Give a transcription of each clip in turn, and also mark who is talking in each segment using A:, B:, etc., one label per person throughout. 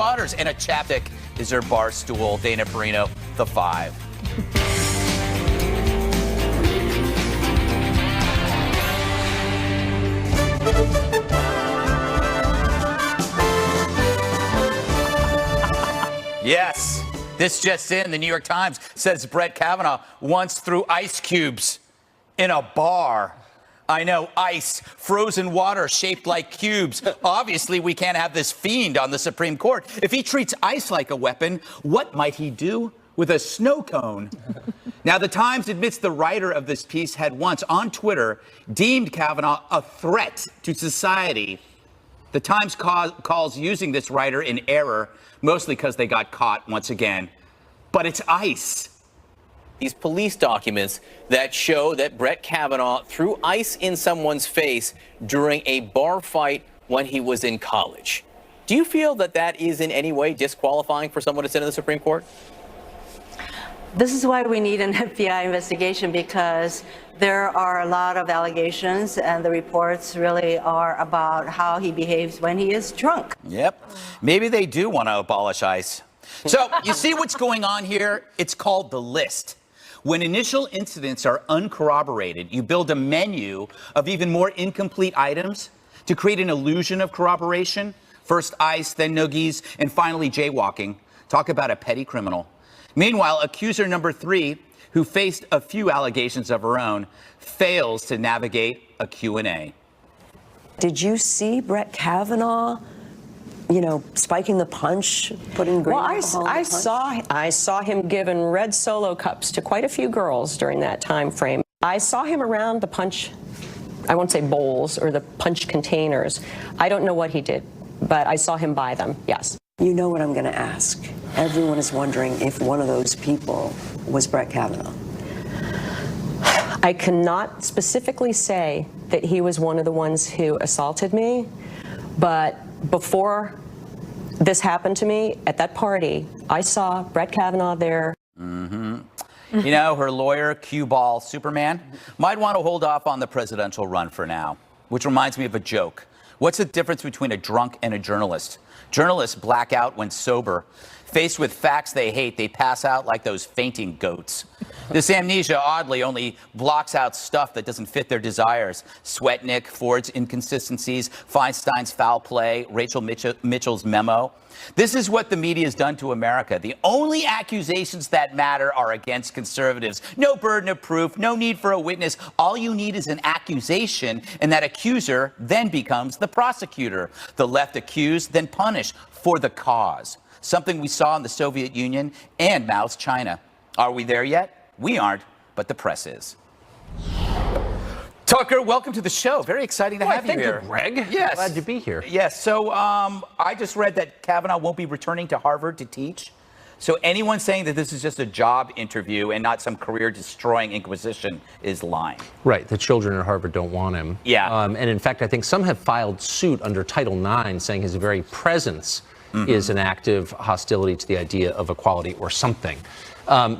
A: Waters, and a chapstick is her bar stool. Dana Perino, the 5. Yes, this just in. The New York Times says Brett Kavanaugh once threw ice cubes in a bar. I know, ice, frozen water shaped like cubes. Obviously, we can't have this fiend on the Supreme Court. If he treats ice like a weapon, what might he do with a snow cone? Now, the Times admits the writer of this piece had once, on Twitter, deemed Kavanaugh a threat to society. The Times calls using this writer in error, mostly because they got caught once again. But it's ice.
B: These police documents that show that Brett Kavanaugh threw ice in someone's face during a bar fight when he was in college. Do you feel that that is in any way disqualifying for someone to sit in the Supreme Court?
C: This is why we need an FBI investigation, because there are a lot of allegations and the reports really are about how he behaves when he is drunk.
A: Yep. Maybe they do want to abolish ICE. So you see what's going on here? It's called the list. When initial incidents are uncorroborated, you build a menu of even more incomplete items to create an illusion of corroboration. First ICE, then noogies, and finally jaywalking. Talk about a petty criminal. Meanwhile, accuser number 3, who faced a few allegations of her own, fails to navigate a Q&A.
D: Did you see Brett Kavanaugh, spiking the punch, putting green alcohol in the punch?
E: I saw him giving red Solo cups to quite a few girls during that time frame. I saw him around the punch, I won't say bowls, or the punch containers. I don't know what he did, but I saw him buy them, yes.
D: You know what I'm going to ask. Everyone is wondering if one of those people was Brett Kavanaugh.
E: I cannot specifically say that he was one of the ones who assaulted me, but before this happened to me at that party, I saw Brett Kavanaugh there.
A: You know, her lawyer, cue ball Superman, might want to hold off on the presidential run for now, which reminds me of a joke. What's the difference between a drunk and a journalist? Journalists black out when sober. Faced with facts they hate, they pass out like those fainting goats. This amnesia, oddly, only blocks out stuff that doesn't fit their desires. Swetnick, Ford's inconsistencies, Feinstein's foul play, Rachel Mitchell's memo. This is what the media has done to America. The only accusations that matter are against conservatives. No burden of proof, no need for a witness. All you need is an accusation, and that accuser then becomes the prosecutor. The left accuse, then punish for the cause. Something we saw in the Soviet Union and Mao's China. Are we there yet? We aren't, but the press is. Tucker, welcome to the show. Very exciting to have you here.
F: Thank you, Greg.
A: Yes.
F: Glad to be here.
A: Yes. So I just read that Kavanaugh won't be returning to Harvard to teach. So anyone saying that this is just a job interview and not some career-destroying inquisition is lying.
F: Right. The children at Harvard don't want him.
A: Yeah.
F: And in fact, I think some have filed suit under Title IX saying his very presence is an active hostility to the idea of equality or something.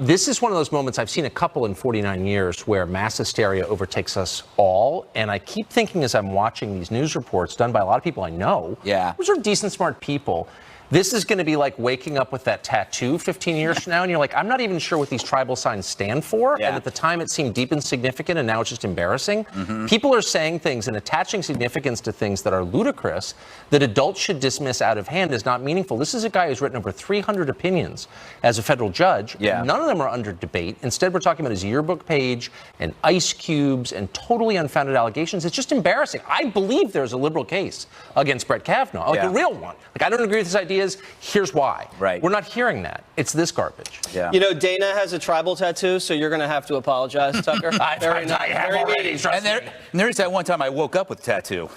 F: This is one of those moments, I've seen a couple in 49 years, where mass hysteria overtakes us all. And I keep thinking as I'm watching these news reports done by a lot of people I know, those are decent, smart people. This is going to be like waking up with that tattoo 15 years from now, and you're like, I'm not even sure what these tribal signs stand for. And at the time, it seemed deep and significant, and now it's just embarrassing. People are saying things and attaching significance to things that are ludicrous, that adults should dismiss out of hand as not meaningful. This is a guy who's written over 300 opinions as a federal judge. None of them are under debate. Instead, we're talking about his yearbook page and ice cubes and totally unfounded allegations. It's just embarrassing. I believe there's a liberal case against Brett Kavanaugh, like a real one. Like, I don't agree with this idea. Here's why. We're not hearing that. It's this garbage.
G: You know, Dana has a tribal tattoo, so you're going to have to apologize, Tucker. Very nice.
A: And there's that one time I woke up with a tattoo.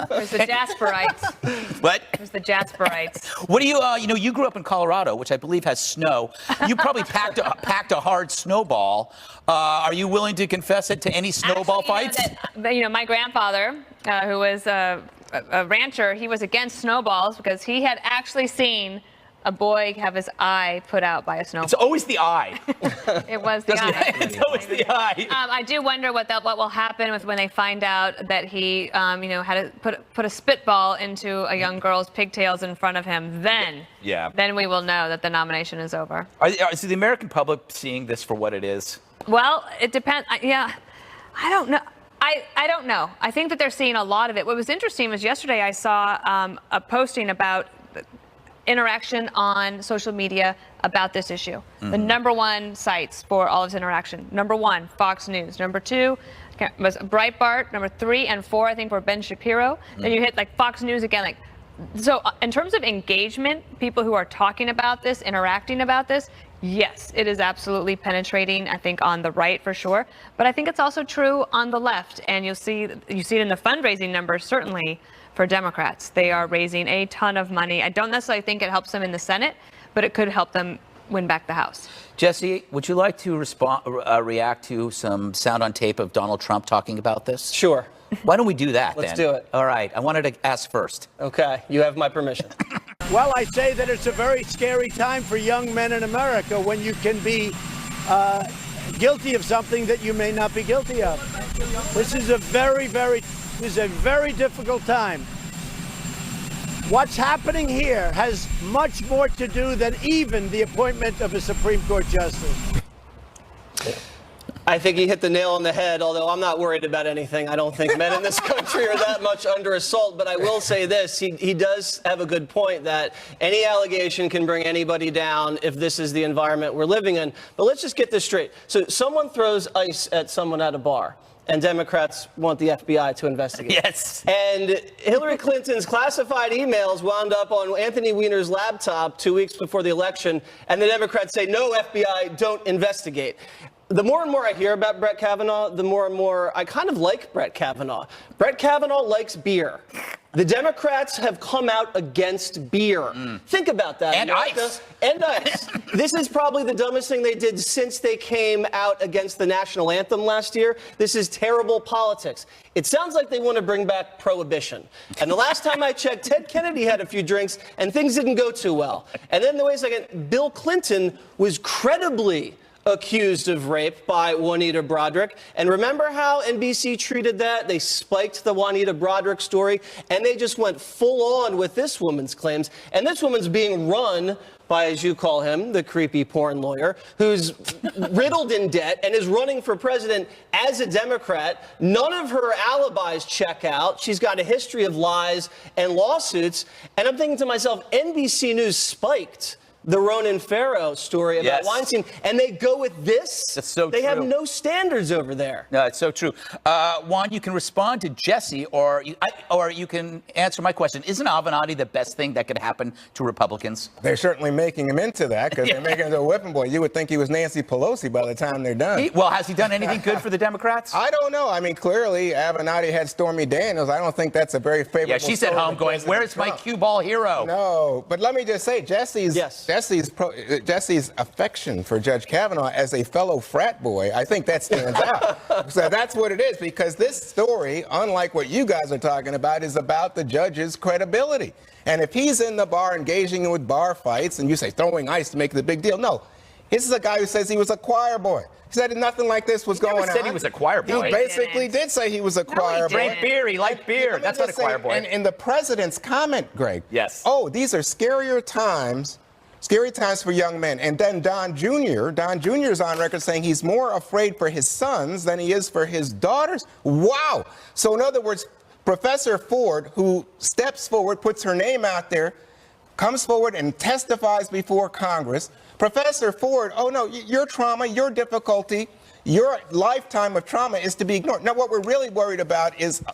H: There's the Jasperites.
A: What?
H: There's the Jasperites.
A: What do you, you grew up in Colorado, which I believe has snow. You probably packed a hard snowball. Are you willing to confess it to any snowball fights?
H: My grandfather, who was a rancher, he was against snowballs because he had actually seen a boy have his eye put out by a snowball.
A: It's always the eye.
H: It was the
A: Doesn't
H: eye.
A: it? It's always the eye.
H: I do wonder what will happen with when they find out that he, had to put a spitball into a young girl's pigtails in front of him. Then we will know that the nomination is over.
A: Is the American public seeing this for what it is?
H: Well, it depends. I don't know. I don't know. I think that they're seeing a lot of it. What was interesting was yesterday I saw a posting about interaction on social media about this issue. The number one sites for all of this interaction. Number one, Fox News. Number two was Breitbart. Number 3 and 4, I think, were Ben Shapiro. Then you hit like Fox News again. So in terms of engagement, people who are talking about this, interacting about this, yes, it is absolutely penetrating, I think, on the right for sure. But I think it's also true on the left. And you see it in the fundraising numbers, certainly, for Democrats. They are raising a ton of money. I don't necessarily think it helps them in the Senate, but it could help them win back the House.
A: Jesse, would you like to react to some sound on tape of Donald Trump talking about this?
G: Sure.
A: Why don't we do that then?
G: Let's do it.
A: All right. I wanted to ask first.
G: Okay, you have my permission.
I: Well, I say that it's a very scary time for young men in America when you can be guilty of something that you may not be guilty of. This is a very difficult time. What's happening here has much more to do than even the appointment of a Supreme Court justice.
G: I think he hit the nail on the head, although I'm not worried about anything. I don't think men in this country are that much under assault. But I will say this. He does have a good point that any allegation can bring anybody down if this is the environment we're living in. But let's just get this straight. So someone throws ice at someone at a bar, and Democrats want the FBI to investigate.
A: Yes.
G: And Hillary Clinton's classified emails wound up on Anthony Weiner's laptop 2 weeks before the election, and the Democrats say, no, FBI, don't investigate. The more and more I hear about Brett Kavanaugh, the more and more I kind of like Brett Kavanaugh. Brett Kavanaugh likes beer. The Democrats have come out against beer. Think about that.
A: And
G: America.
A: ice.
G: And ice. This is probably the dumbest thing they did since they came out against the national anthem last year. This is terrible politics. It sounds like they want to bring back prohibition. And the last time I checked, Ted Kennedy had a few drinks and things didn't go too well. And then wait a second, Bill Clinton was credibly accused of rape by Juanita Broaddrick. And remember how NBC treated that? They spiked the Juanita Broaddrick story, and they just went full on with this woman's claims. And this woman's being run by, as you call him, the creepy porn lawyer, who's riddled in debt and is running for president as a Democrat. None of her alibis check out. She's got a history of lies and lawsuits. And I'm thinking to myself, NBC News spiked the Ronan Farrow story about Weinstein, and they go with this?
A: That's so
G: They
A: true.
G: have no standards over there.
A: No, it's so true. Juan, you can respond to Jesse, or you can answer my question. Isn't Avenatti the best thing that could happen to Republicans?
J: They're certainly making him into that because they're making him into a whipping boy. You would think he was Nancy Pelosi by the time they're done.
A: Well, has he done anything good for the Democrats?
J: I don't know. I mean, clearly, Avenatti had Stormy Daniels. I don't think that's a very favorable.
A: Yeah, she's at home going, "Where's my cue ball hero?"
J: No, but let me just say, Jesse's affection for Judge Kavanaugh as a fellow frat boy, I think that stands out. So that's what it is, because this story, unlike what you guys are talking about, is about the judge's credibility. And if he's in the bar engaging with bar fights, and you say throwing ice to make it a big deal, no. This is a guy who says he was a choir boy. He said nothing like this was going on.
A: He never said he was a choir boy.
J: He basically did say he was a choir boy.
A: Drank beer. He liked beer. That's not a choir boy.
J: And in the president's comment, Greg.
A: Yes.
J: Oh, these are scary times for young men. And then Don Jr. is on record saying he's more afraid for his sons than he is for his daughters. Wow. So in other words, Professor Ford, who steps forward, puts her name out there, comes forward and testifies before Congress. Professor Ford, oh no, your trauma, your difficulty, your lifetime of trauma is to be ignored. Now, what we're really worried about is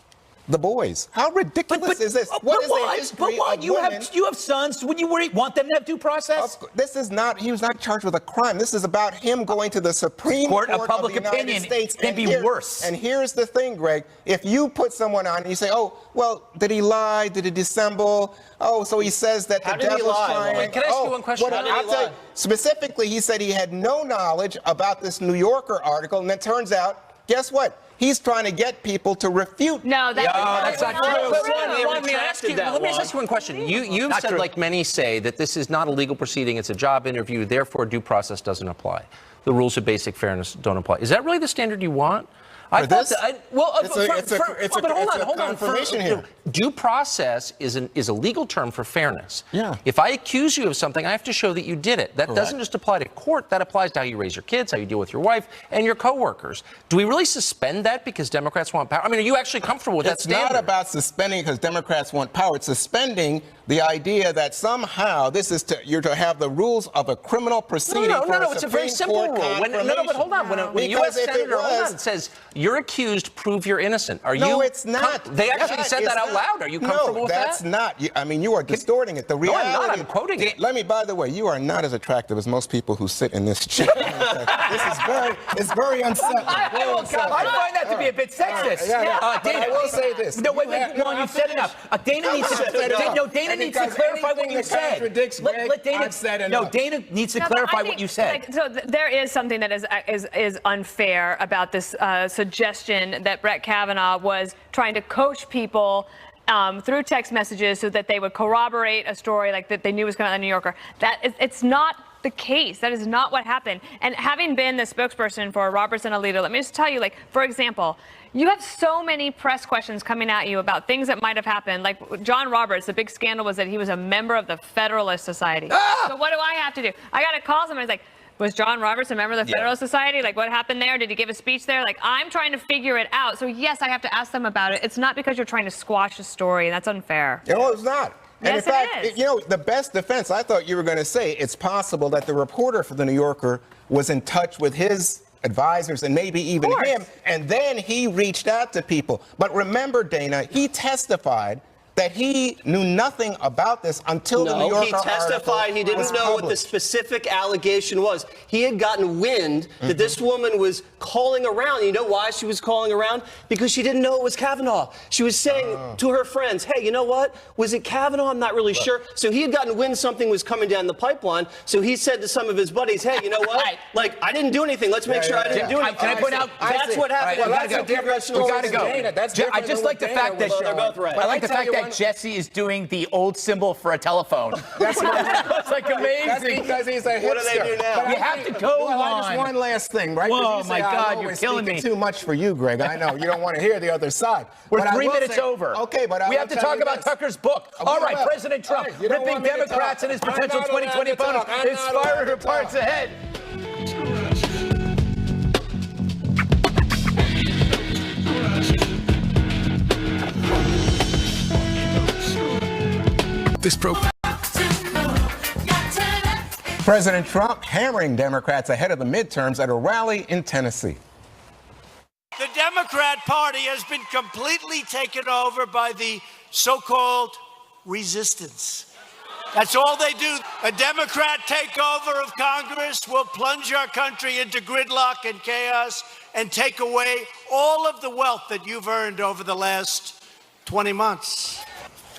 J: the boys. How ridiculous is this? What is the history of
A: you
J: women?
A: You have sons. Would you want them to have due process?
J: This is not. He was not charged with a crime. This is about him going to the Supreme Court
A: of public
J: the United
A: opinion
J: States.
A: can be worse.
J: And here's the thing, Greg. If you put someone on and you say, "Oh, well, did he lie? Did he dissemble? Oh, so he says that the devil's trying."
F: Can I ask you one question?
J: I'll tell you, specifically, he said he had no knowledge about this New Yorker article, and it turns out, guess what? He's trying to get people to refute.
H: No, that's not true.
F: Let me ask you one question. You've said, like many say, that this is not a legal proceeding, it's a job interview, therefore due process doesn't apply. The rules of basic fairness don't apply. Is that really the standard you want?
J: Hold on.
F: Due process is a legal term for fairness.
J: Yeah.
F: If I accuse you of something, I have to show that you did it. That doesn't just apply to court. That applies to how you raise your kids, how you deal with your wife, and your coworkers. Do we really suspend that because Democrats want power? I mean, are you actually comfortable with that standard?
J: It's not about suspending because Democrats want power. It's suspending the idea that somehow this is you're to have the rules of a criminal proceeding.
F: No. It's a very simple rule. But hold on. When a U.S. Senator says you're accused, prove you're innocent.
J: No, it's not.
F: They actually said that out loud. Are you comfortable with that?
J: No, that's not. I mean, you are distorting it. The reality.
F: No, I'm not. I'm quoting it.
J: By the way, you are not as attractive as most people who sit in this chair. It's very unsettling.
A: I find that to be a bit sexist.
J: Dana, I will say this.
A: No, wait, you've said enough. Dana needs to clarify what you said. Dana needs to clarify what you said.
H: So there is something that is unfair about this suggestion that Brett Kavanaugh was trying to coach people through text messages so that they would corroborate a story like that they knew was coming out of the New Yorker. It's not the case. That is not what happened. And having been the spokesperson for Roberts and Alito, let me just tell you, like, for example, you have so many press questions coming at you about things that might have happened. Like John Roberts, the big scandal was that he was a member of the Federalist Society. So what do I have to do? I got to call somebody. Like, was John Roberts a member of the Federalist Society? Like, what happened there? Did he give a speech there? Like, I'm trying to figure it out. So yes, I have to ask them about it. It's not because you're trying to squash a story. That's unfair.
J: No, it's not. And
H: yes,
J: in fact,
H: it is.
J: The best defense, I thought you were going to say, it's possible that the reporter for the New Yorker was in touch with his advisors and maybe even him, and then he reached out to people. But remember, Dana, he testified that he knew nothing about this until the New Yorker
G: he testified he didn't know what the specific allegation was. He had gotten wind that this woman was calling around. You know why she was calling around? Because she didn't know it was Kavanaugh. She was saying to her friends, hey, you know what? Was it Kavanaugh? I'm not really sure. So he had gotten wind something was coming down the pipeline. So he said to some of his buddies, hey, you know what? Like, I didn't do anything. Let's make sure I didn't do anything.
A: Can I point out?
G: That's what happened.
A: We gotta go. I just like the fact that
G: they're both right.
A: I like the fact that Jesse is doing the old symbol for a telephone. That's like amazing.
J: That's because he's a hipster.
G: What do they do now?
A: You have to go on.
J: Just one last thing, right?
A: Whoa, my God, you're killing me.
J: Too much for you, Greg. I know. You don't want to hear the other side.
A: We're 3 minutes over.
J: Okay, but
A: we have to talk about Tucker's book. All right, President Trump, ripping Democrats and his potential 2020 bonus. Inspiring reports ahead.
J: President Trump hammering Democrats ahead of the midterms at a rally in Tennessee.
I: The Democrat Party has been completely taken over by the so-called resistance. That's all they do. A Democrat takeover of Congress will plunge our country into gridlock and chaos and take away all of the wealth that you've earned over the last 20 months.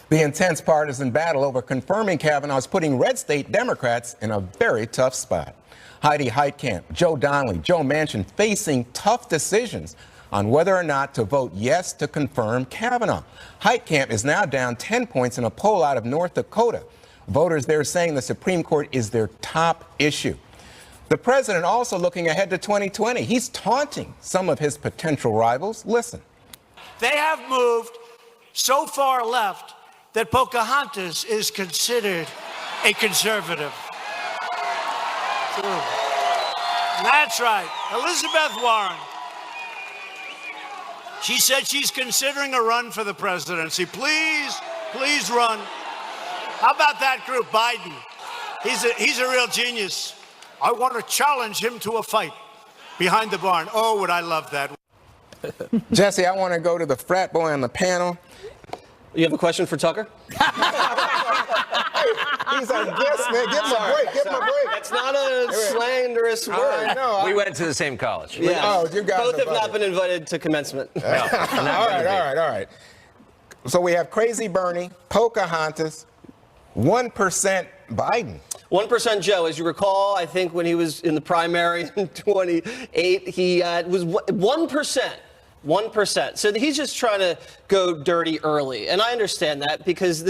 J: The intense partisan battle over confirming Kavanaugh is putting red state Democrats in a very tough spot. Heidi Heitkamp, Joe Donnelly, Joe Manchin facing tough decisions on whether or not to vote yes to confirm Kavanaugh. Heitkamp is now down 10 points in a poll out of North Dakota. Voters there saying the Supreme Court is their top issue. The president also looking ahead to 2020. He's taunting some of his potential rivals. Listen.
I: They have moved so far left that Pocahontas is considered a conservative. That's right. Elizabeth Warren. She said she's considering a run for the presidency. Please run. How about that group, Biden? He's a real genius. I want to challenge him to a fight behind the barn. Oh, would I love that.
J: Jesse, I want to go to the frat boy on the panel.
G: You have a question for Tucker?
J: He's our guest, man. Give him a break. Give him a break.
G: That's not a slanderous word.
J: No,
F: we went to the same college.
G: Yeah.
J: Oh, you guys
G: both have not been invited to commencement.
J: All right. So we have Crazy Bernie, Pocahontas, 1% Biden.
G: 1% Joe, as you recall, I think when he was in the primary in 28, he was 1%. 1%. So he's just trying to go dirty early. And I understand that because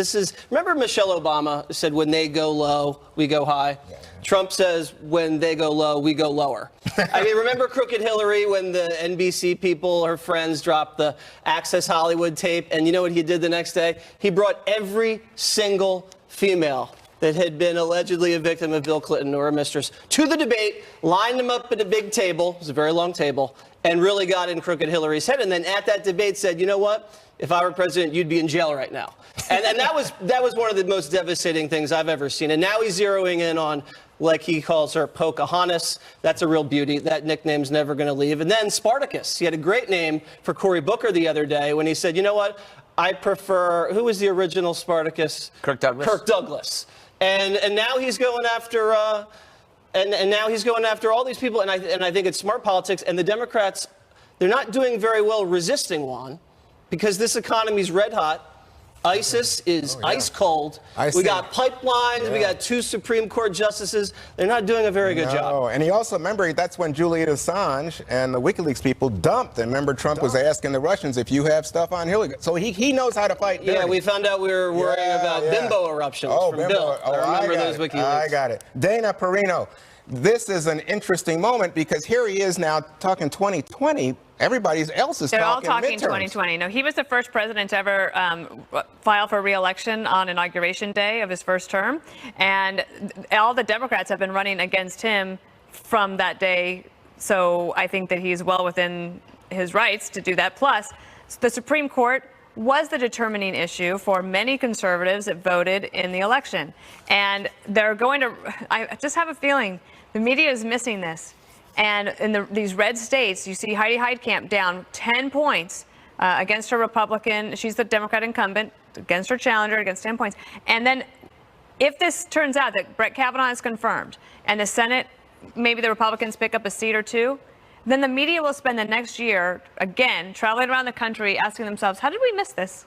G: remember Michelle Obama said, when they go low, we go high? Yeah. Trump says, when they go low, we go lower. I mean, remember Crooked Hillary when the NBC people, her friends, dropped the Access Hollywood tape? And you know what he did the next day? He brought every single female that had been allegedly a victim of Bill Clinton or a mistress to the debate, lined them up at a big table, it was a very long table, and really got in Crooked Hillary's head. And then at that debate said, you know what? If I were president, you'd be in jail right now. And that was one of the most devastating things I've ever seen. And now he's zeroing in on, like he calls her, Pocahontas. That's a real beauty. That nickname's never going to leave. And then Spartacus. He had a great name for Cory Booker the other day when he said, you know what? I prefer, who was the original Spartacus?
A: Kirk Douglas.
G: Kirk Douglas. And now he's going after and now he's going after all these people, and I think it's smart politics. And the Democrats, they're not doing very well resisting, Juan, because this economy's red hot. ISIS is ice cold. We got pipelines. We got 2 Supreme Court justices. They're not doing a very good job.
J: And he also, remember, that's when Julian Assange and the WikiLeaks people dumped. And remember, Trump was asking the Russians if you have stuff on Hillary. So he knows how to fight dirty.
G: Yeah, we found out we were worrying about bimbo eruptions from Bill. I remember those WikiLeaks.
J: I got it. Dana Perino, this is an interesting moment because here he is now talking 2020. Everybody else is
H: They're
J: talking
H: all talking
J: midterms.
H: 2020. No, he was the first president to ever file for re-election on Inauguration Day of his first term. And all the Democrats have been running against him from that day. So I think that he's well within his rights to do that. Plus, the Supreme Court was the determining issue for many conservatives that voted in the election. And they're going to, I just have a feeling the media is missing this. And in these red states, you see Heidi Heitkamp down 10 points against her Republican. She's the Democrat incumbent against her challenger, against 10 points. And then if this turns out that Brett Kavanaugh is confirmed and the Senate, maybe the Republicans pick up a seat or 2, then the media will spend the next year, again, traveling around the country asking themselves, how did we miss this?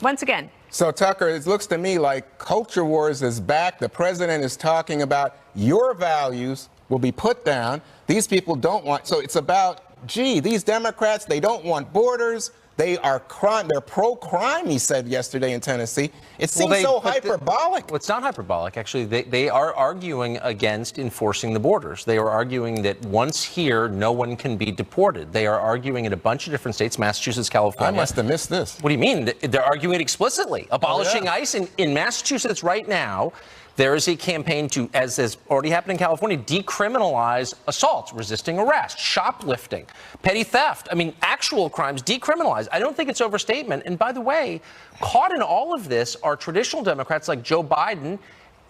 H: Once again.
J: So, Tucker, it looks to me like culture wars is back. The president is talking about your values will be put down. These people don't want, so it's about, these Democrats, they don't want borders. They are crime. They're pro-crime, he said yesterday in Tennessee. It seems so hyperbolic.
F: Well, it's not hyperbolic. Actually, they are arguing against enforcing the borders. They are arguing that once here, no one can be deported. They are arguing in a bunch of different states, Massachusetts, California.
J: I must have missed this.
F: What do you mean? They're arguing it explicitly. Abolishing ICE in Massachusetts right now. There is a campaign to, as has already happened in California, decriminalize assaults, resisting arrest, shoplifting, petty theft. I mean, actual crimes decriminalized. I don't think it's overstatement. And by the way, caught in all of this are traditional Democrats like Joe Biden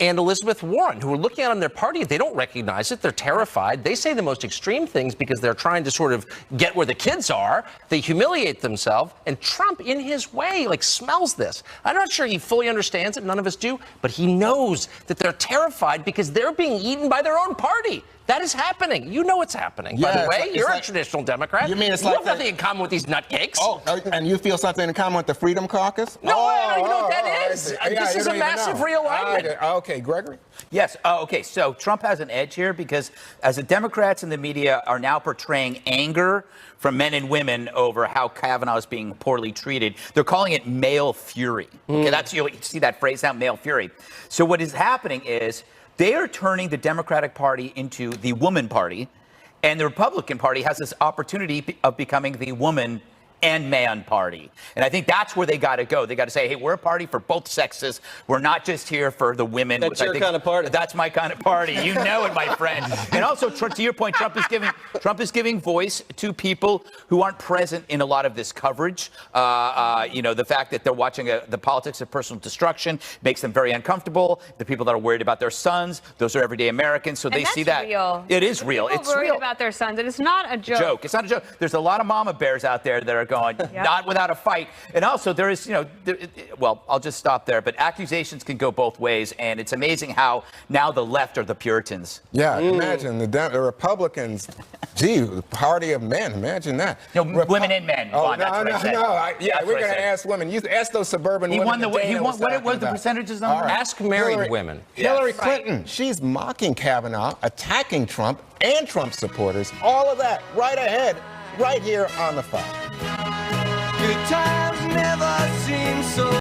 F: and Elizabeth Warren, who are looking out on their party. They don't recognize it. They're terrified. They say the most extreme things because they're trying to sort of get where the kids are. They humiliate themselves. And Trump, in his way, smells this. I'm not sure he fully understands it. None of us do. But he knows that they're terrified because they're being eaten by their own party. That is happening. You know it's happening. By the way, you're a traditional Democrat.
J: You mean it's
F: you have nothing in common with these nutcakes.
J: Oh, and you feel something in common with the Freedom Caucus?
F: No, I don't even know what that is. This is a massive realignment.
J: Okay, Gregory?
A: Yes. Okay. So Trump has an edge here because as the Democrats and the media are now portraying anger from men and women over how Kavanaugh is being poorly treated, they're calling it male fury. Okay, that's, you see that phrase now, male fury. So what is happening is they are turning the Democratic Party into the woman party, and the Republican Party has this opportunity of becoming the woman and man party. And I think that's where they got to go. They got to say, hey, we're a party for both sexes. We're not just here for the women.
G: That's your kind of party.
A: That's my kind of party. You know it, my friend. And also, to your point, Trump is giving voice to people who aren't present in a lot of this coverage. The fact that they're watching the politics of personal destruction makes them very uncomfortable. The people that are worried about their sons, those are everyday Americans, so they see that.
H: Real.
A: It is real.
H: People
A: it's
H: worried
A: real.
H: about their sons. It is not a joke.
A: It's not a joke. There's a lot of mama bears out there that are going, not without a fight. And also there is, well, I'll just stop there. But accusations can go both ways. And it's amazing how now the left are the Puritans.
J: Yeah, imagine the Republicans, party of men. Imagine that.
A: Women and men.
J: Oh,
A: we're
J: going to ask women. You ask those suburban women.
A: What was the percentages on that?
F: Ask married women.
J: Hillary Clinton, she's mocking Kavanaugh, attacking Trump and Trump supporters. All of that right ahead right here on The Five.
K: Good times never seem so.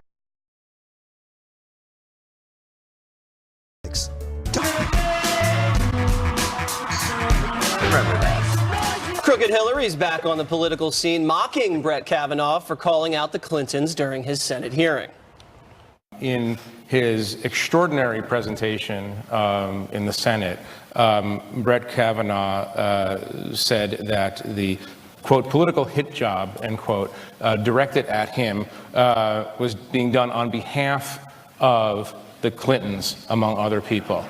G: Crooked Hillary's back on the political scene, mocking Brett Kavanaugh for calling out the Clintons during his Senate hearing.
L: In his extraordinary presentation in the Senate, Brett Kavanaugh said that the, quote, political hit job, end quote, directed at him was being done on behalf of the Clintons, among other people.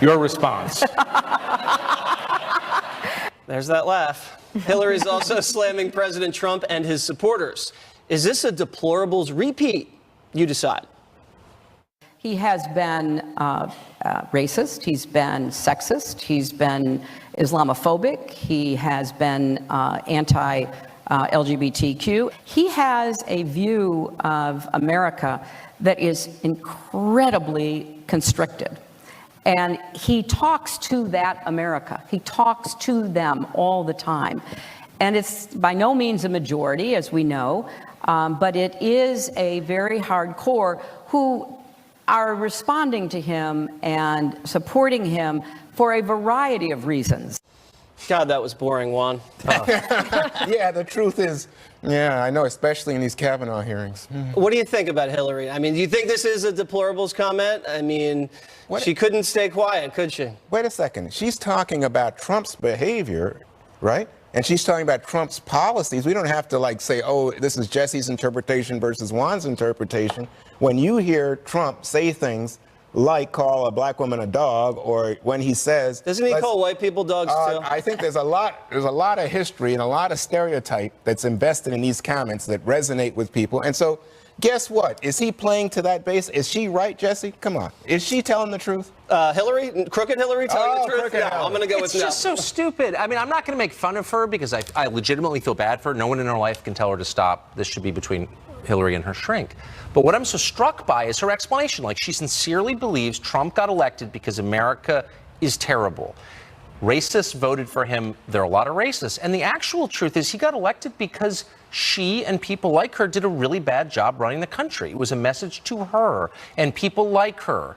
L: Your response?
G: There's that laugh. Hillary's also slamming President Trump and his supporters. Is this a deplorables repeat? You decide.
M: He has been racist, he's been sexist, he's been Islamophobic, he has been anti-LGBTQ. He has a view of America that is incredibly constricted. And he talks to that America. He talks to them all the time. And it's by no means a majority, as we know, but it is a very hardcore who are responding to him and supporting him for a variety of reasons.
G: God, that was boring, Juan.
J: Yeah, the truth is, yeah, I know, especially in these Kavanaugh hearings.
G: What do you think about Hillary? I mean, do you think this is a deplorables comment? I mean, she couldn't stay quiet, could she?
J: Wait a second. She's talking about Trump's behavior, right? And she's talking about Trump's policies. We don't have to like say, oh, this is Jesse's interpretation versus Juan's interpretation. When you hear Trump say things like call a black woman a dog, or when he says,
G: doesn't he call white people dogs too?
J: I think there's a lot of history and a lot of stereotype that's invested in these comments that resonate with people. And so guess what? Is he playing to that base? Is she right, Jesse? Come on. Is she telling the truth?
G: Hillary? Crooked Hillary telling the truth? No, I'm going to go with no.
F: It's just so stupid. I mean, I'm not going to make fun of her because I legitimately feel bad for her. No one in her life can tell her to stop. This should be between Hillary and her shrink. But what I'm so struck by is her explanation. Like, she sincerely believes Trump got elected because America is terrible. Racists voted for him. There are a lot of racists. And the actual truth is he got elected because she and people like her did a really bad job running the country. It was a message to her and people like her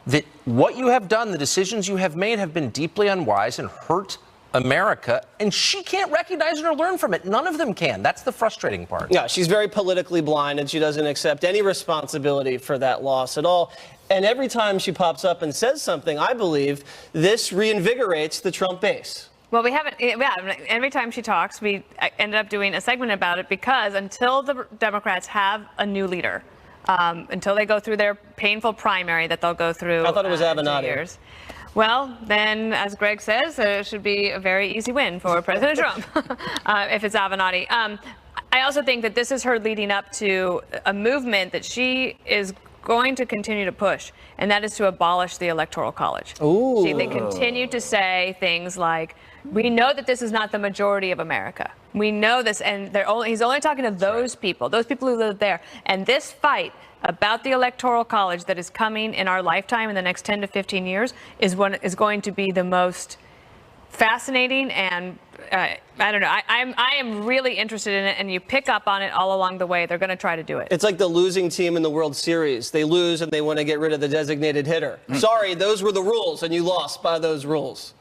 F: that what you have done, the decisions you have made have been deeply unwise and hurt America, and she can't recognize it or learn from it. None of them can. That's the frustrating part.
G: Yeah, she's very politically blind, and she doesn't accept any responsibility for that loss at all. And every time she pops up and says something, I believe this reinvigorates the Trump base.
H: Well, we haven't, yeah, every time she talks, we ended up doing a segment about it because until the Democrats have a new leader, until they go through their painful primary that they'll go through.
G: I thought it was Avenatti.
H: Years. Well, then, as Greg says, it should be a very easy win for President Trump if it's Avenatti. I also think that this is her leading up to a movement that she is going to continue to push, and that is to abolish the Electoral College.
G: Ooh.
H: They continue to say things like, we know that this is not the majority of America. We know this, and he's only talking to those people who live there. And this fight about the Electoral College that is coming in our lifetime in the next 10 to 15 years is going to be the most fascinating and I don't know. I am really interested in it, and you pick up on it all along the way. They're going to try to do it.
G: It's like the losing team in the World Series. They lose and they want to get rid of the designated hitter. Sorry, those were the rules, and you lost by those rules.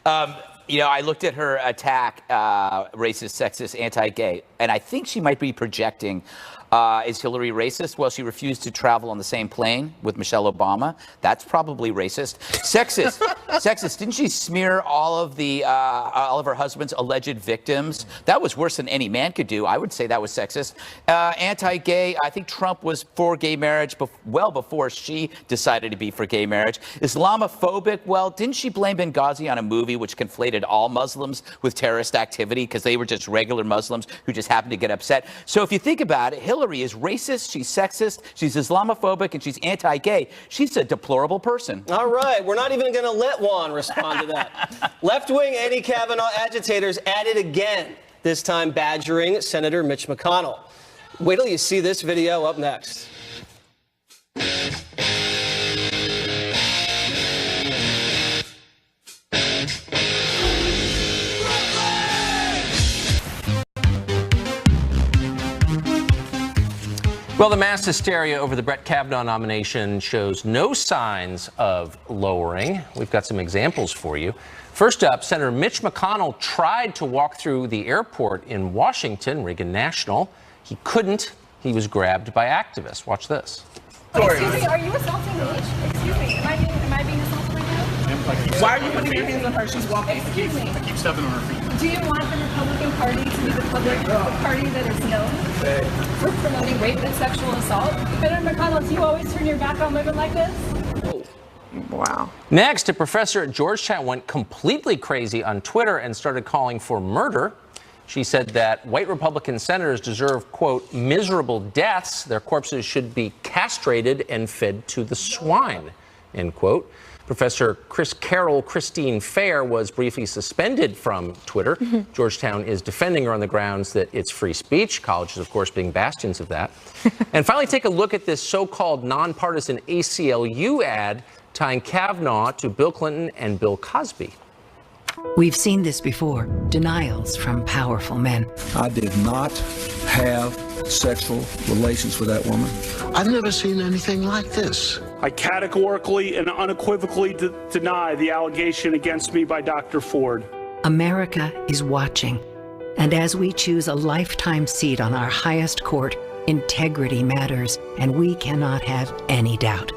A: You know, I looked at her attack, racist, sexist, anti-gay, and I think she might be projecting. Is Hillary racist? Well, she refused to travel on the same plane with Michelle Obama. That's probably racist. Sexist. Sexist. Didn't she smear all of her husband's alleged victims? That was worse than any man could do. I would say that was sexist. Anti-gay. I think Trump was for gay marriage well before she decided to be for gay marriage. Islamophobic. Well, didn't she blame Benghazi on a movie which conflated all Muslims with terrorist activity because they were just regular Muslims who just happened to get upset? So if you think about it, Hillary is racist, she's sexist, she's Islamophobic, and she's anti-gay. She's a deplorable person.
G: All right, we're not even going to let Juan respond to that. Left-wing anti-Kavanaugh agitators at it again, this time badgering Senator Mitch McConnell. Wait till you see this video up next.
F: Well, the mass hysteria over the Brett Kavanaugh nomination shows no signs of lowering. We've got some examples for you. First up, Senator Mitch McConnell tried to walk through the airport in Washington, Reagan National. He couldn't. He was grabbed by activists. Watch this.
N: Excuse me, are you assaulting Mitch? Excuse me, am I being assaulted right now?
O: Why are you putting your hands on her? She's walking.
N: Excuse me.
O: I keep stepping on her feet.
N: Do you want the Republican Party to be the public party that is known for promoting rape and sexual assault? Senator McConnell, do you always turn your back on women like this?
H: Wow.
F: Next, a professor at Georgetown went completely crazy on Twitter and started calling for murder. She said that white Republican senators deserve, quote, miserable deaths. Their corpses should be castrated and fed to the swine, end quote. Professor Christine Fair was briefly suspended from Twitter. Georgetown is defending her on the grounds that it's free speech. Colleges, of course, being bastions of that. And finally, take a look at this so-called nonpartisan ACLU ad tying Kavanaugh to Bill Clinton and Bill Cosby.
P: We've seen this before, denials from powerful men.
Q: I did not have sexual relations with that woman. I've never seen anything like this.
R: I categorically and unequivocally deny the allegation against me by Dr. Ford.
P: America is watching. And as we choose a lifetime seat on our highest court, integrity matters, and we cannot have any doubt.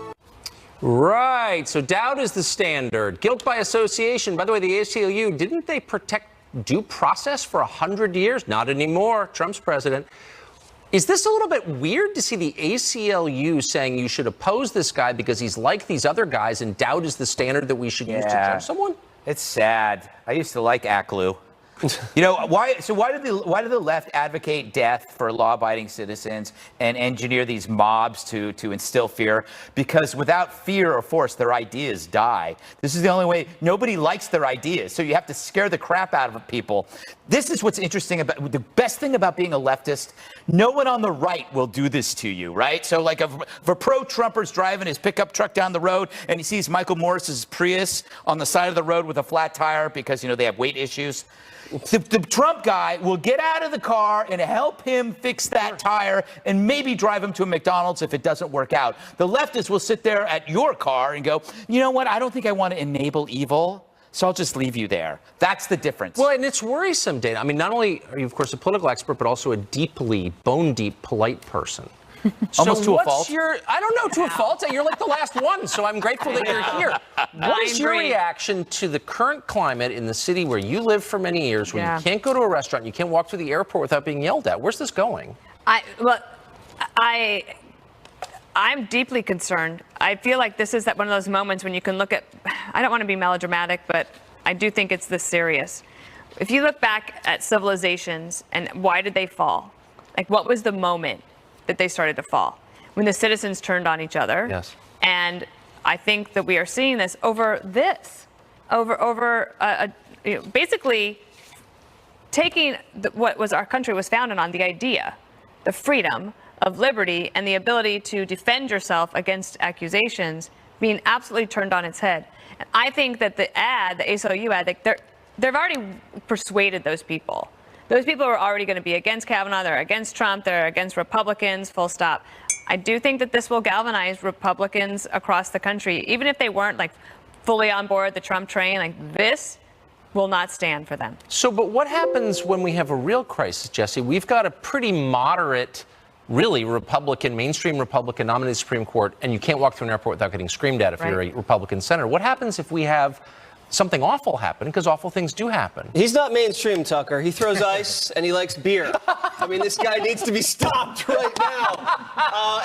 F: Right, so doubt is the standard. Guilt by association. By the way, the ACLU, didn't they protect due process for 100 years? Not anymore. Trump's president. Is this a little bit weird to see the ACLU saying you should oppose this guy because he's like these other guys and doubt is the standard that we should use to judge someone?
A: It's sad. I used to like ACLU. You know, why did the left advocate death for law-abiding citizens and engineer these mobs to instill fear? Because without fear or force, their ideas die. This is the only way. Nobody likes their ideas, so you have to scare the crap out of people. This is what's interesting about the best thing about being a leftist. No one on the right will do this to you, right? So like if a pro-Trumper's driving his pickup truck down the road and he sees Michael Morris's Prius on the side of the road with a flat tire because, you know, they have weight issues. The Trump guy will get out of the car and help him fix that tire and maybe drive him to a McDonald's if it doesn't work out. The leftists will sit there at your car and go, you know what, I don't think I want to enable evil, so I'll just leave you there. That's the difference.
F: Well, and it's worrisome, Dana. I mean, not only are you, of course, a political expert, but also a deeply, bone-deep, polite person.
A: Almost to a fault?
F: I don't know, to a fault. You're like the last one, so I'm grateful that you're here. What is your reaction to the current climate in the city where you lived for many years, where you can't go to a restaurant, you can't walk through the airport without being yelled at? Where's this going?
H: I'm deeply concerned. I feel like this is one of those moments when you can look at, I don't want to be melodramatic, but I do think it's this serious. If you look back at civilizations and why did they fall? Like, what was the moment that they started to fall? When the citizens turned on each other.
F: Yes.
H: And I think that we are seeing this over basically taking what was our country was founded on, the idea, the freedom of liberty and the ability to defend yourself against accusations, being absolutely turned on its head. And I think that the ACLU ad, they've already persuaded those people. Those people are already going to be against Kavanaugh, they're against Trump, they're against Republicans, full stop. I do think that this will galvanize Republicans across the country, even if they weren't fully on board the Trump train. This will not stand for them.
F: So, but what happens when we have a real crisis, Jesse? We've got a pretty moderate, really Republican, mainstream Republican nominated Supreme Court, and you can't walk through an airport without getting screamed at if you're a Republican senator. What happens if we have something awful happen? Because awful things do happen.
G: He's not mainstream, Tucker. He throws ice and he likes beer. I mean, this guy needs to be stopped right now.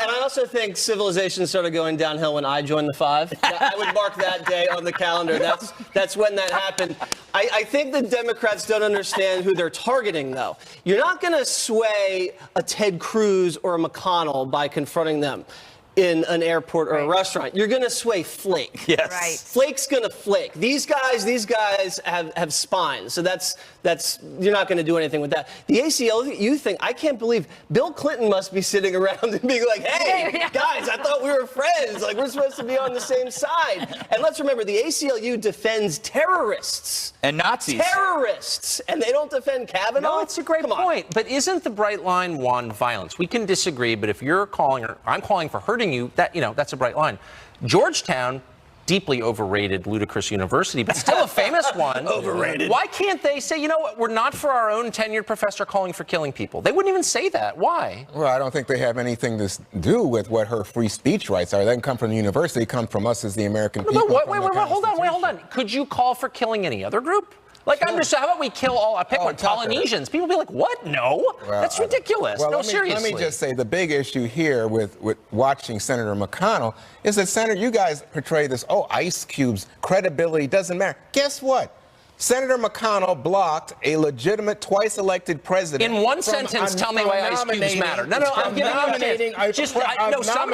G: And I also think civilization started going downhill when I joined the Five. I would mark that day on the calendar. That's when that happened. I think the Democrats don't understand who they're targeting, though. You're not going to sway a Ted Cruz or a McConnell by confronting them. in an airport or a restaurant. You're going to sway flake.
A: Yes. Right.
G: Flake's going to flake. These guys have spines. So that's you're not going to do anything with that. The ACLU thing, I can't believe Bill Clinton must be sitting around and being like, hey, guys, I thought we were friends. Like, we're supposed to be on the same side. And let's remember, the ACLU defends terrorists.
A: And Nazis.
G: Terrorists. And they don't defend Kavanaugh?
F: No, it's a great point. But isn't the bright line one violence? We can disagree, but if you're calling or I'm calling for hurting you, that's a bright line. Georgetown, deeply overrated, ludicrous university, but still a famous one.
A: Overrated.
F: Why can't they say, you know what, we're not for our own tenured professor calling for killing people? They wouldn't even say that. Why?
J: Well, I don't think they have anything to do with what her free speech rights are. They can come from the university, come from us as the American people.
F: But wait, hold on. Could you call for killing any other group? Like,
J: Sure.
F: I'm just, how about we kill all, I pick one, Polynesians? People be like, what? No, that's ridiculous.
J: Well,
F: No,
J: let
F: seriously.
J: me just say the big issue here with watching Senator McConnell is that, Senator, you guys portray this, Ice Cube's credibility doesn't matter. Guess what? Senator McConnell blocked a legitimate twice-elected president.
F: In one sentence, tell me why Ice Cubes matter. No, I'm giving you a chance. Sum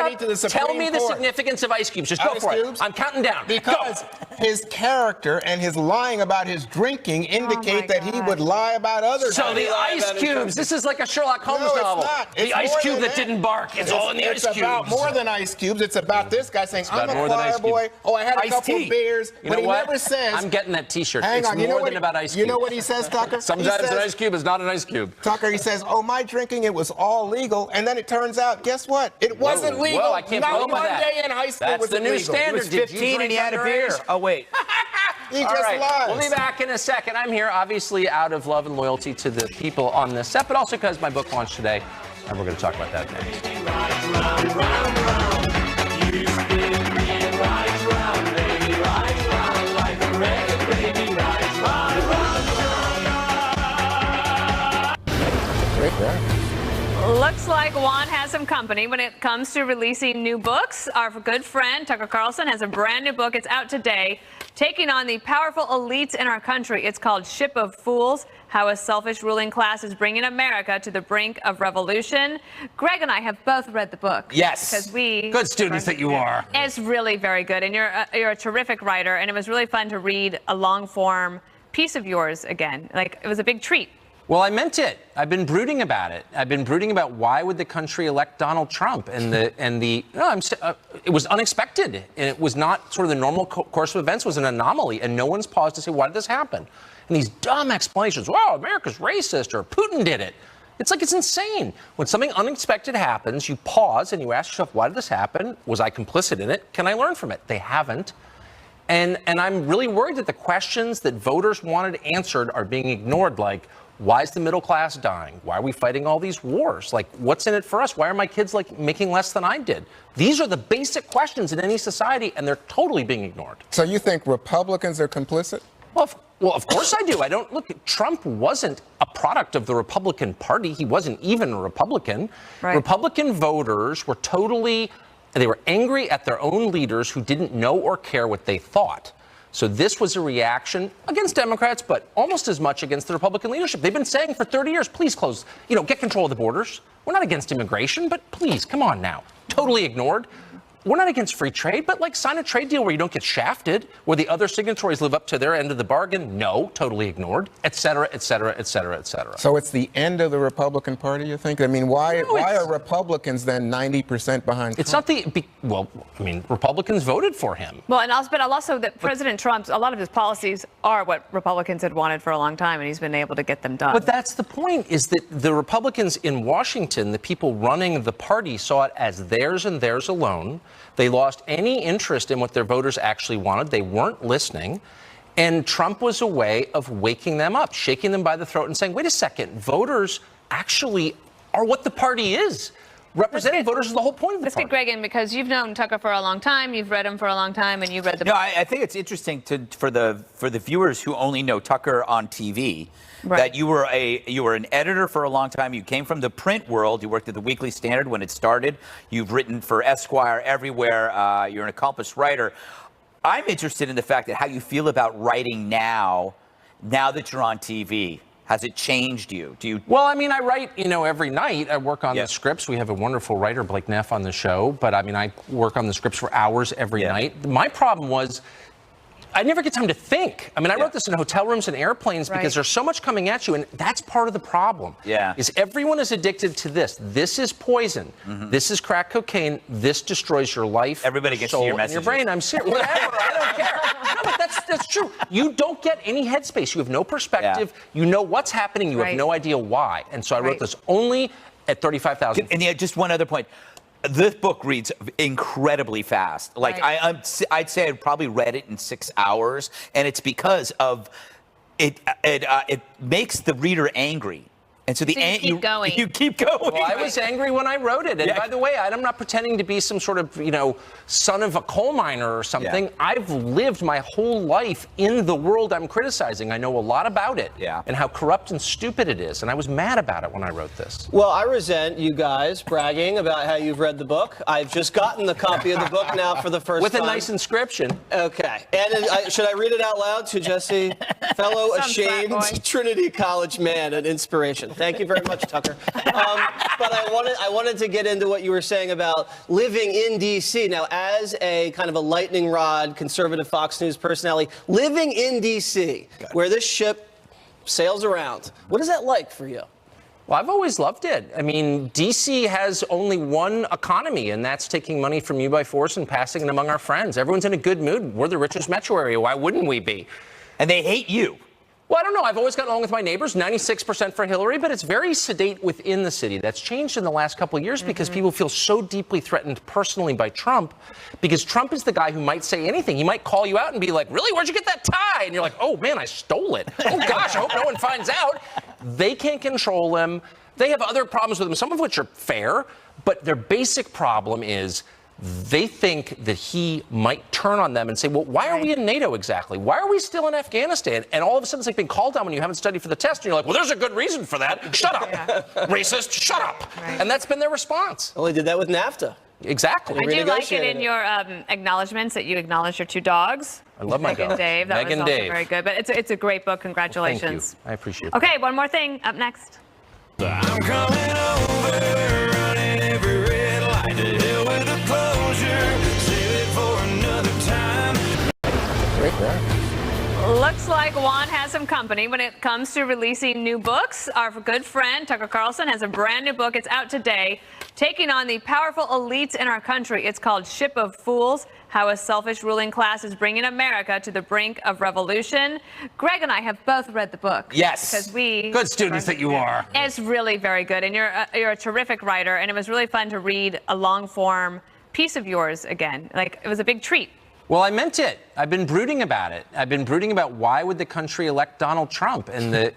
F: up. Tell me the significance of Ice Cubes. Just go for it. I'm counting down.
J: Because his character and his lying about his drinking indicate that he would lie about others.
F: So the Ice Cubes, this is like a Sherlock Holmes novel. The Ice Cube that didn't bark. It's all in the Ice Cubes.
J: It's about more than Ice Cubes. It's about this guy saying, I'm a
F: more than
J: choir
F: Ice
J: boy.
F: Cube.
J: I had a couple of beers. But he never says.
F: I'm getting that T-shirt.
J: Hang on.
F: It's more than about Ice Cube.
J: You know what he says, Tucker?
F: Sometimes an Ice Cube is not an Ice Cube.
J: Tucker, he says, my drinking, it was all legal. And then it turns out, guess what? It wasn't legal.
F: Whoa, I can't
J: Not
F: believe
J: one
F: that.
J: day in high school
F: That's
J: was
F: the
J: it
F: new
J: legal.
F: standard.
A: He was 15 and he had a beer. Oh, wait.
J: He
F: All
J: just
F: right,
J: lies.
F: we'll be back in a second. I'm here, obviously, out of love and loyalty to the people on this set, but also because my book launched today, and we're going to talk about that next.
H: Looks like Juan has some company when it comes to releasing new books. Our good friend Tucker Carlson has a brand new book. It's out today, taking on the powerful elites in our country. It's called Ship of Fools: How a Selfish Ruling Class is Bringing America to the Brink of Revolution. Greg and I have both read the book.
A: Yes.
H: Because we
F: Good students that you are.
H: It's really very good, and you're a terrific writer, and it was really fun to read a long form piece of yours again. Like, it was a big treat.
F: Well, I meant it. I've been brooding about it. I've been brooding about why would the country elect Donald Trump, it was unexpected, and it was not sort of the normal course of events. It was an anomaly, and no one's paused to say, why did this happen? And these dumb explanations, wow, America's racist, or Putin did it. It's like, it's insane. When something unexpected happens, you pause and you ask yourself, why did this happen? Was I complicit in it? Can I learn from it? They haven't. And I'm really worried that the questions that voters wanted answered are being ignored, like, why is the middle class dying? Why are we fighting all these wars? Like, what's in it for us? Why are my kids making less than I did? These are the basic questions in any society, and they're totally being ignored.
J: So you think Republicans are complicit?
F: Well, of course I do. Trump wasn't a product of the Republican Party. He wasn't even a Republican.
H: Right.
F: Republican voters were they were angry at their own leaders who didn't know or care what they thought. So this was a reaction against Democrats, but almost as much against the Republican leadership. They've been saying for 30 years, please close, get control of the borders. We're not against immigration, but please, come on now. Totally ignored. We're not against free trade, but sign a trade deal where you don't get shafted, where the other signatories live up to their end of the bargain. No, totally ignored, et cetera, et cetera, et cetera, et cetera.
J: So it's the end of the Republican Party, you think? I mean, why are Republicans then 90% behind Trump?
F: It's not Republicans voted for him.
H: Well, and also that President Trump's, a lot of his policies are what Republicans had wanted for a long time, and he's been able to get them done.
F: But that's the point, is that the Republicans in Washington, the people running the party, saw it as theirs and theirs alone. They lost any interest in what their voters actually wanted. They weren't listening. And Trump was a way of waking them up, shaking them by the throat and saying, wait a second, voters actually are what the party is. Representing voters is the whole point of the
H: Let's
F: party.
H: get Greg in, because you've known Tucker for a long time, you've read him for a long time, and you read the book.
A: No, I think it's interesting for the viewers who only know Tucker on TV.
H: Right.
A: That you were an editor for a long time. You came from the print world. You worked at the Weekly Standard when it started. You've written for Esquire everywhere. You're an accomplished writer. I'm interested in the fact that how you feel about writing now that you're on TV. Has it changed you? Do you?
F: Well, I mean, I write, every night. I work on the scripts. We have a wonderful writer, Blake Neff, on the show. But I mean, I work on the scripts for hours every night. My problem was I never get time to think. I mean, I wrote this in hotel rooms and airplanes because there's so much coming at you, and that's part of the problem. Is everyone is addicted to this. This is poison. This is crack cocaine. This destroys your life.
A: Everybody gets
F: soul,
A: your
F: and
A: messages.
F: your brain. I'm serious. Whatever. I don't care. No, but that's true. You don't get any headspace. You have no perspective. You know what's happening. You have no idea why. And so I wrote this only at 35,000.
A: And just one other point. This book reads incredibly fast. Like I'd say I'd probably read it in 6 hours, and it's because of it. It makes the reader angry. And so
H: you keep going.
A: You keep going.
F: Well, I was angry when I wrote it. And by the way, I'm not pretending to be some sort of, son of a coal miner or something. I've lived my whole life in the world I'm criticizing. I know a lot about it and how corrupt and stupid it is. And I was mad about it when I wrote this.
G: Well, I resent you guys bragging about how you've read the book. I've just gotten the copy of the book now for the first
F: time. With
G: time.
F: a nice inscription.
G: Okay. And should I read it out loud to Jesse, fellow ashamed Trinity College man, an inspiration? Thank you very much, Tucker. But I wanted to get into what you were saying about living in D.C. Now, as a kind of a lightning rod conservative Fox News personality, living in D.C., where this ship sails around, what is that like for you?
F: Well, I've always loved it. I mean, D.C. has only one economy, and that's taking money from you by force and passing it among our friends. Everyone's in a good mood. We're the richest metro area. Why wouldn't we be?
A: And they hate you.
F: Well, I don't know. I've always gotten along with my neighbors, 96% for Hillary, but it's very sedate within the city. That's changed in the last couple of years because people feel so deeply threatened personally by Trump, because Trump is the guy who might say anything. He might call you out and be like, really, where'd you get that tie? And you're like, oh, man, I stole it. Oh, gosh, I hope no one finds out. They can't control him. They have other problems with him, some of which are fair, but their basic problem is they think that he might turn on them and say, well, why are we in NATO exactly? Why are we still in Afghanistan? And all of a sudden it's like being called on when you haven't studied for the test. And you're like, well, there's a good reason for that. Shut up. Racist, shut up. And that's been their response.
G: Well, they did that with NAFTA.
F: Exactly.
H: I do like it in your acknowledgments that you acknowledge your two dogs.
F: I love my
H: Meg and
F: dogs.
H: Dave. That
F: Meg
H: was
F: and
H: also
F: Dave.
H: very good. But it's a great book. Congratulations.
F: Thank you. I appreciate it.
H: Okay, one more thing up next.
K: I'm coming over, running every red light to hell with a closure. Save it for another time.
F: Right there.
H: Looks like Juan has some company when it comes to releasing new books. Our good friend Tucker Carlson has a brand new book. It's out today, taking on the powerful elites in our country. It's called Ship of Fools: How a Selfish Ruling Class is Bringing America to the Brink of Revolution. Greg and I have both read the book.
A: Yes.
H: Because we...
F: Good students that you are.
H: It's really very good, and you're a terrific writer, and it was really fun to read a long-form piece of yours again. Like, it was a big treat.
F: Well, I meant it. I've been brooding about it. I've been brooding about why would the country elect Donald Trump, it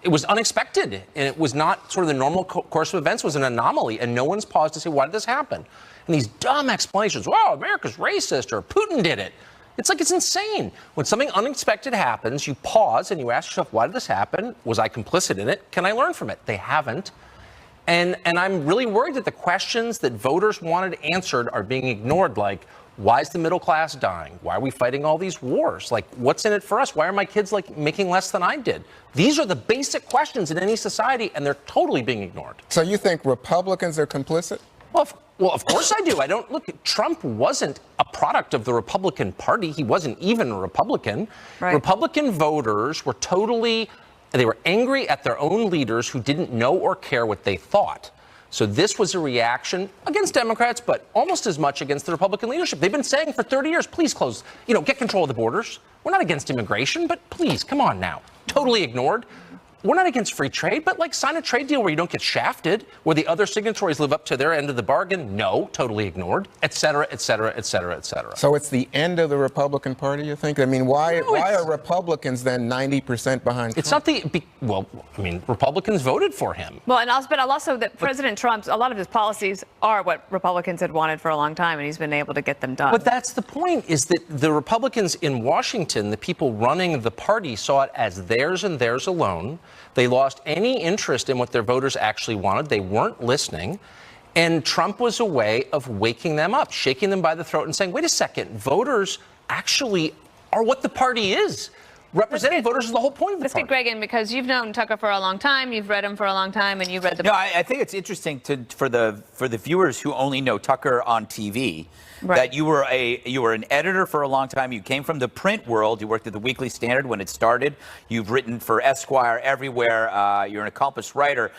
F: was unexpected, and it was not sort of the normal course of events. It was an anomaly, and no one's paused to say, why did this happen? And these dumb explanations, wow, America's racist, or Putin did it. It's like, it's insane. When something unexpected happens, you pause and you ask yourself, why did this happen? Was I complicit in it? Can I learn from it? They haven't. And I'm really worried that the questions that voters wanted answered are being ignored, like, why is the middle class dying? Why are we fighting all these wars? Like, what's in it for us? Why are my kids making less than I did? These are the basic questions in any society, and they're totally being ignored.
J: So you think Republicans are complicit?
F: Well, of course I do. I don't look. Trump wasn't a product of the Republican Party. He wasn't even a Republican. Right. Republican voters were they were angry at their own leaders who didn't know or care what they thought. So this was a reaction against Democrats, but almost as much against the Republican leadership. They've been saying for 30 years, please close, get control of the borders. We're not against immigration, but please, come on now. Totally ignored. We're not against free trade, but sign a trade deal where you don't get shafted, where the other signatories live up to their end of the bargain. No, totally ignored, et cetera, et cetera, et cetera, et cetera.
J: So it's the end of the Republican Party, you think? I mean, why are Republicans then 90% behind Trump?
F: It's not Republicans voted for him.
H: Well, and also that President Trump's, a lot of his policies are what Republicans had wanted for a long time, and he's been able to get them done.
F: But that's the point, is that the Republicans in Washington, the people running the party, saw it as theirs and theirs alone. They lost any interest in what their voters actually wanted. They weren't listening. And Trump was a way of waking them up, shaking them by the throat and saying, wait a second, voters actually are what the party is. representing voters is the whole point of the
H: Let's get
F: party.
H: Greg in because you've known Tucker for a long time. You've read him for a long time, and you've read the
A: No,
H: book.
A: I think it's interesting for the viewers who only know Tucker on TV.
H: Right.
A: That you were an editor for a long time. You came from the print world. You worked at the Weekly Standard when it started. You've written for Esquire everywhere. You're an accomplished writer.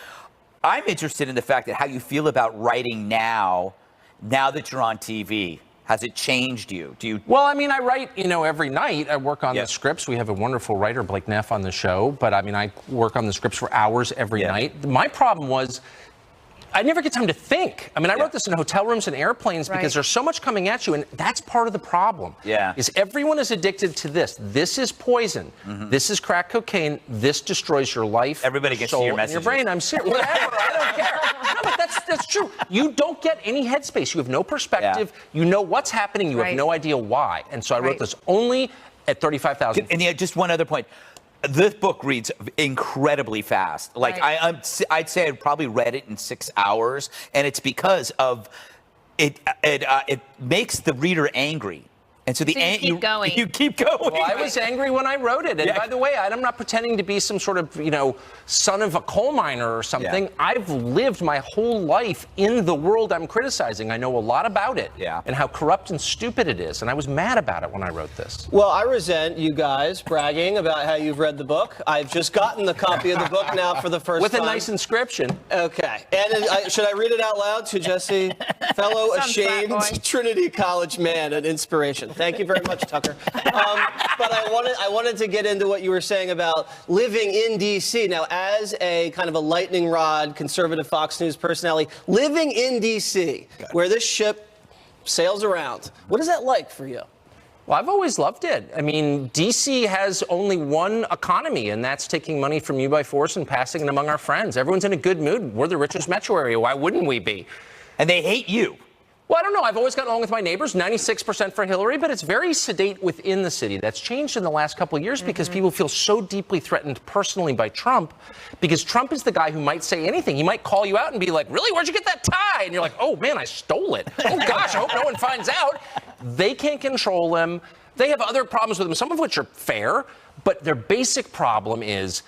A: I'm interested in the fact that how you feel about writing now that you're on TV. Has it changed you? Do you?
F: Well, I mean, I write, every night. I work on the scripts. We have a wonderful writer, Blake Neff, on the show. But I mean, I work on the scripts for hours every night. My problem was I never get time to think. I mean, I wrote this in hotel rooms and airplanes because there's so much coming at you, and that's part of the problem.
A: Yeah.
F: Is everyone is addicted to this. This is poison. This is crack cocaine. This destroys your life.
A: Everybody gets to
F: soul,
A: your
F: and
A: messages.
F: your brain. I'm serious. Whatever. I don't care. No, but that's true. You don't get any headspace. You have no perspective. You know what's happening. You have no idea why. And so I wrote this only at 35,000.
A: And yeah, just one other point. This book reads incredibly fast. Like I'd say I probably read it in 6 hours, and it's because of it. It makes the reader angry, and so
H: you keep going.
A: You keep going.
F: Well, I was angry when I wrote it. And by the way, I'm not pretending to be some sort of, son of a coal miner or something. I've lived my whole life in the world I'm criticizing. I know a lot about it and how corrupt and stupid it is. And I was mad about it when I wrote this.
G: Well, I resent you guys bragging about how you've read the book. I've just gotten the copy of the book now for the first
F: With
G: time.
F: a nice inscription.
G: Okay. And should I read it out loud to Jesse, fellow ashamed Trinity College man, an inspiration? Thank you very much, Tucker. But I wanted to get into what you were saying about living in D.C. Now, as a kind of a lightning rod conservative Fox News personality, living in D.C., where this ship sails around, what is that like for you?
F: Well, I've always loved it. I mean, D.C. has only one economy, and that's taking money from you by force and passing it among our friends. Everyone's in a good mood. We're the richest metro area. Why wouldn't we be?
A: And they hate you.
F: Well, I don't know. I've always gotten along with my neighbors, 96% for Hillary, but it's very sedate within the city. That's changed in the last couple of years because people feel so deeply threatened personally by Trump, because Trump is the guy who might say anything. He might call you out and be like, really, where'd you get that tie? And you're like, oh, man, I stole it. Oh, gosh, I hope no one finds out. They can't control him. They have other problems with him, some of which are fair, but their basic problem is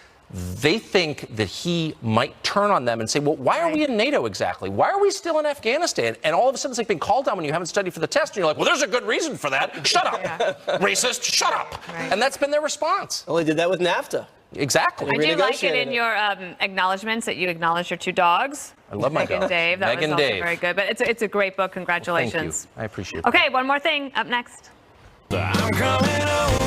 F: they think that he might turn on them and say, well, why are we in NATO exactly? Why are we still in Afghanistan? And all of a sudden it's like being called on when you haven't studied for the test. And you're like, well, there's a good reason for that. Shut up. Racist, shut up. And that's been their response.
G: Well, they did that with NAFTA.
F: Exactly.
H: I do like it in your acknowledgments that you acknowledge your two dogs.
F: I love my
H: Meg and
F: dog.
H: Dave. That
F: Meg
H: was
F: and
H: also
F: Dave.
H: very good. But it's a great book. Congratulations.
F: Thank you. I appreciate it.
H: Okay, one more thing up next.
K: I'm coming over.